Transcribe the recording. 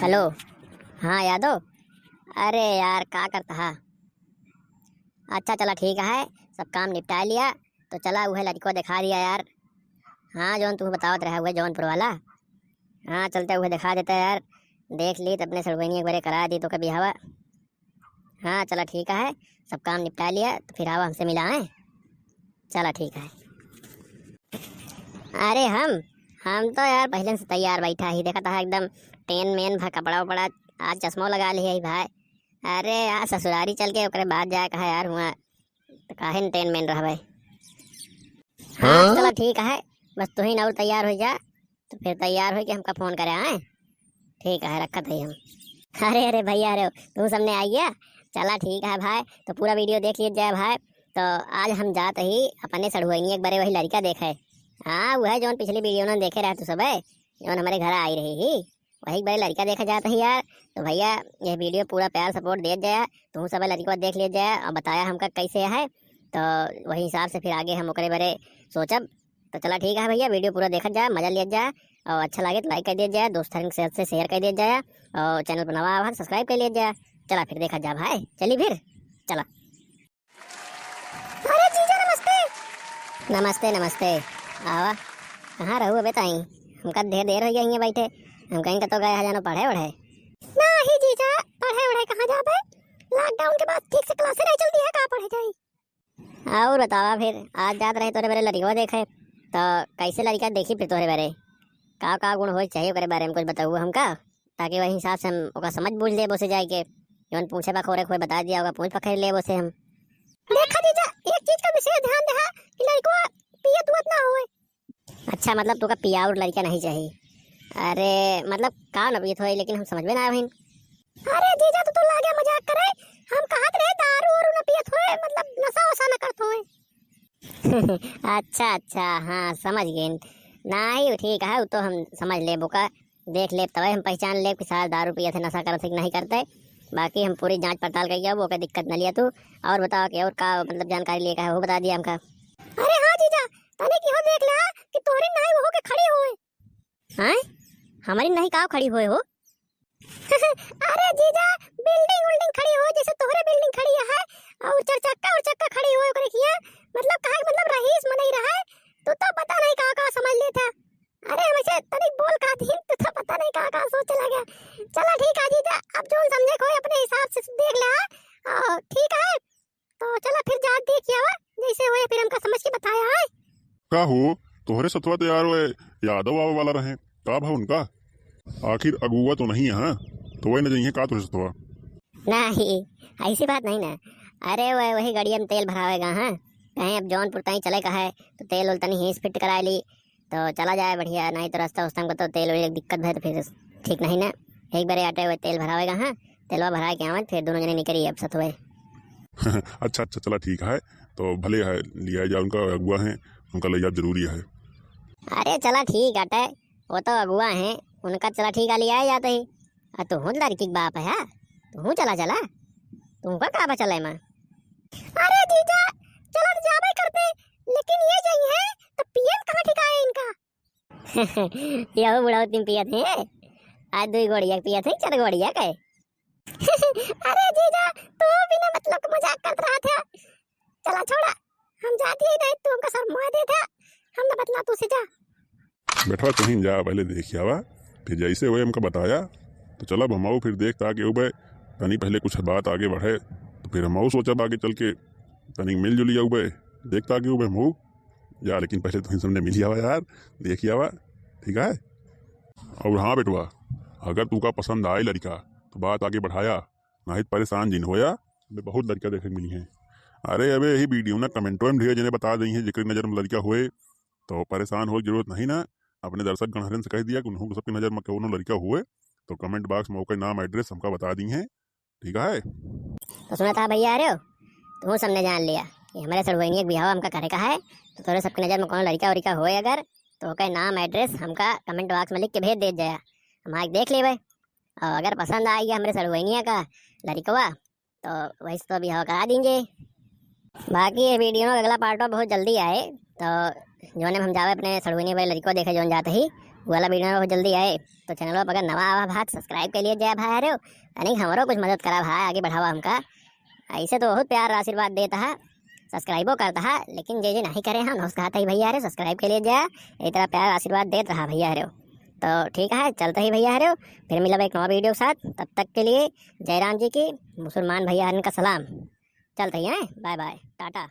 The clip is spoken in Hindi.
हेलो। हाँ यादव। अरे यार क्या करता है। अच्छा चला ठीक है, सब काम निपटा लिया तो चला वह लड़को दिखा दिया यार। हाँ जौन तू बतावत रहा हुआ जौनपुर वाला। हाँ चलते हुए दिखा देता यार। देख ली तो अपने सड़वैनी एक बारे करा दी तो कभी हवा। हाँ चला ठीक है, सब काम निपटा लिया तो फिर हवा हमसे मिला है। चला ठीक है। अरे हम तो यार पहले से तैयार बैठा ही देखा था एकदम टेन मेन भा कपड़ा उपड़ा। आज चश्मा लगा लिया ही भाई। अरे यार ससुरारी चल के ओकरे बाद जाए कहा यार हुआ तो काहे न टेन मेन रह भाई। हाँ तो चला ठीक है, बस तू ही ना और तैयार हो जा तो फिर तैयार हो के हमका फोन करे आए। ठीक है रखा था हम। अरे अरे भैया अरे तू सबने आई गया। चला ठीक है भाई, तो पूरा वीडियो देख लीजिए भाई। तो आज हम जाते ही अपने सड़ुआनी एक बारे वही लड़का देखे। हाँ वह जो पिछली वीडियो में देखे रहे तू सब जो हमारे घर आई रही ही वही बड़े लड़का देखा जाता है यार। तो भैया ये वीडियो पूरा प्यार सपोर्ट दे जाए, तू सब लड़की को देख लीजिए और बताया हमका कैसे है तो वही हिसाब से फिर आगे हम ओकरे बारे सोचब। तो चला ठीक है भैया, वीडियो पूरा देखा जाए, मजा लिया जाए और अच्छा लगे तो लाइक कर दिया जाए, दोस्तों के साथ से शेयर कर दिया जाए और चैनल पर नवा आवा सब्सक्राइब कर लिया जाए। चला फिर देखा जाए भाई, चलिए फिर चला। अरे जीजा नमस्ते। नमस्ते नमस्ते। आवा कहाँ रहू अबे ताई, हमका देर देर हो गया यहाँ बैठे। हम कहीं तो गए जानो पढ़े वढ़े नहीं जीजा। पढ़े वढ़े कहाँ जाबे, लॉकडाउन के बाद ठीक से क्लासे नहीं चलती है, कहाँ पढ़े जाई। और बतावा फिर आज जात रहे तोरे बारे लड़का देखे तो कैसे लड़का देखी फिर तोरे बारे का गुण हो चाहिए ओकरे बारे में कुछ बताऊ हमका, ताकि वही हिसाब से हम ओका समझ बूझ ले बोसे जाए के जौन पूछे बा खोरे खोए बता दिया होगा, पूछ पकड़ ले बोसे हम। देखा जीजा एक चीज का विशेष ध्यान दे कि लड़को पियत उत ना होए। अच्छा मतलब तुका पिया और लड़का नहीं चाहिए। अरे मतलब का न पियत होए लेकिन हम समझ में ना आवे। अरे जीजा तो लागे मजाक करे, हम कहत रहे दारू और न पियत होए मतलब नशा वसा न करत होए। अच्छा अच्छा हाँ समझ गए। नहीं ठीक है वो तो हम समझ ले बोका, देख ले तब हम पहचान ले कि साल दारू पिए थे नशा करते कि नहीं करते। बाकी हम पूरी जांच पड़ताल करिए वो का दिक्कत न लिया तू। और बताओ कि और का मतलब जानकारी लेकर है वो बता दिया हमका। अरे हाँ जीजा तने की हो देख ले कि तोरी नहीं वो के खड़ी हुए हैं, हमारी नहीं का खड़ी हुए हो। अरे जीजा बिल्डिंग बिल्डिंग खड़ी हो जैसे तोहरे बिल्डिंग खड़ी है और चक्का खड़ी हुए करे किया मतलब काहे मतलब रहीस में नहीं रहा है तो पता नहीं का समझ लेता। अरे हमेशा तनिक बोल का थी तो पता नहीं का सोच लगा। चला ठीक है जीजा अब जो समझे कोई अपने हिसाब से देख ले। ठीक है तो चला फिर जा देखिए जैसे हुए फिर हमका समझ के बताया है। का हो तोहरे सतवा तैयार हुए यादव आवे वाला रहे का भा उनका आखिर अगुआ तो नहीं है हाँ? तो वही न जाइए का तुझे सतवा नहीं ऐसी बात नहीं ना। अरे वही गाड़िया में तेल भरावेगा हाँ, कहीं अब जौनपुर तहीं चले का है तो तेल उल तनी हीस फिट करा ली तो चला जाए बढ़िया, नहीं तो रास्ता उस्ता को तो तेल वाली दिक्कत है तो फिर ठीक नहीं ना। एक बार आटे हुए तेल भरावेगा हाँ, तेलवा भरा के आवे फिर दोनों जने निकली अब सत हुए। अच्छा अच्छा चला ठीक है, तो भले है लिया जा उनका अगुआ है उनका लिया जरूरी है। अरे चला ठीक अटे वो तो अगुआ है उनका, चला ठीक है लिया जाते ही। तू हूँ लड़की के बाप है तू हूँ चला चला तुमका का बा चले माँ। अरे जीजा चला तो जाबे करते लेकिन ये जाई है तो पियन कहाँ ठिकाए इनका। यह बुढ़ाओ तुम पियत है आज दो गोड़िया पियत है चार गोड़िया के। अरे जीजा तू बिना मतलब का मजाक करत रहा था। चला छोड़ा हम जाती ही नहीं तू हमका सर मुआ दे था, हम ना बतला तू से जा। बैठवा कहीं जा पहले देखिए आवा फिर जैसे हुए हमको बताया तो चला हम फिर देख ताकि उबे तनी पहले कुछ बात आगे बढ़े तो फिर हम सोचा आगे चल के तनी मिल जुली उबे देख ताकि उबे हम या लेकिन पहले तुम सबने मिली आवा यार देखिए आवा ठीक है। और हाँ बेटवा अगर तू का पसंद आए लड़का तो बात आगे बढ़ाया नहीं परेशान जिन होया हमें बहुत लड़का देखे मिली हैं। अरे अबे यही वीडियो ना कमेंटों में ढेर जिन्हें बता दी है जिक्र नज़र में लड़का हुए तो परेशान हो जरूरत नहीं ना। अपने दर्शक गणहरन से कह दिया कि उन्होंने सबकी नज़र में कौन लड़का हुए तो कमेंट बॉक्स में ओके नाम एड्रेस हमका बता दी है ठीक है। तो सुना था भैया अरे तू सबने जान लिया कि हमारे सड़वैनी एक बिहाव हमका करे का है तो तोरे सबकी नज़र में कौन लड़का वड़का होए अगर तो ओके नाम एड्रेस हमका कमेंट बॉक्स में लिख के भेज दे जाए, हम आके देख लेवे और अगर पसंद आ गया हमारे सड़वैनिया का लड़कवा तो वैसे तो बिहाव करा देंगे। बाकी ये वीडियो में अगला पार्ट बहुत जल्दी आए तो जो हम जावे अपने सड़वैनी वाले लड़को देखे जोन जाते ही वो वाला वीडियो बहुत जल्दी आए। तो चैनल पर अगर नवा आवा भात सब्सक्राइब के लिए जय भाई अरे तनिक हमरो कुछ मदद करा भाई, आगे बढ़ावा हमका। ऐसे तो बहुत प्यार आशीर्वाद देता है, सब्सक्राइबो करता है, लेकिन जे जे नहीं करे हम उसका हाथ ही भैया अरे सब्सक्राइब के लिए जाए, इस तरह प्यार आशीर्वाद देता रहा भैया अरे। तो ठीक है, चलते ही भैया अरे, फिर मिलब एक नवा वीडियो के साथ। तब तक के लिए जय राम जी की, मुसलमान भैया का सलाम। चलते ही हैं, बाय बाय, टाटा।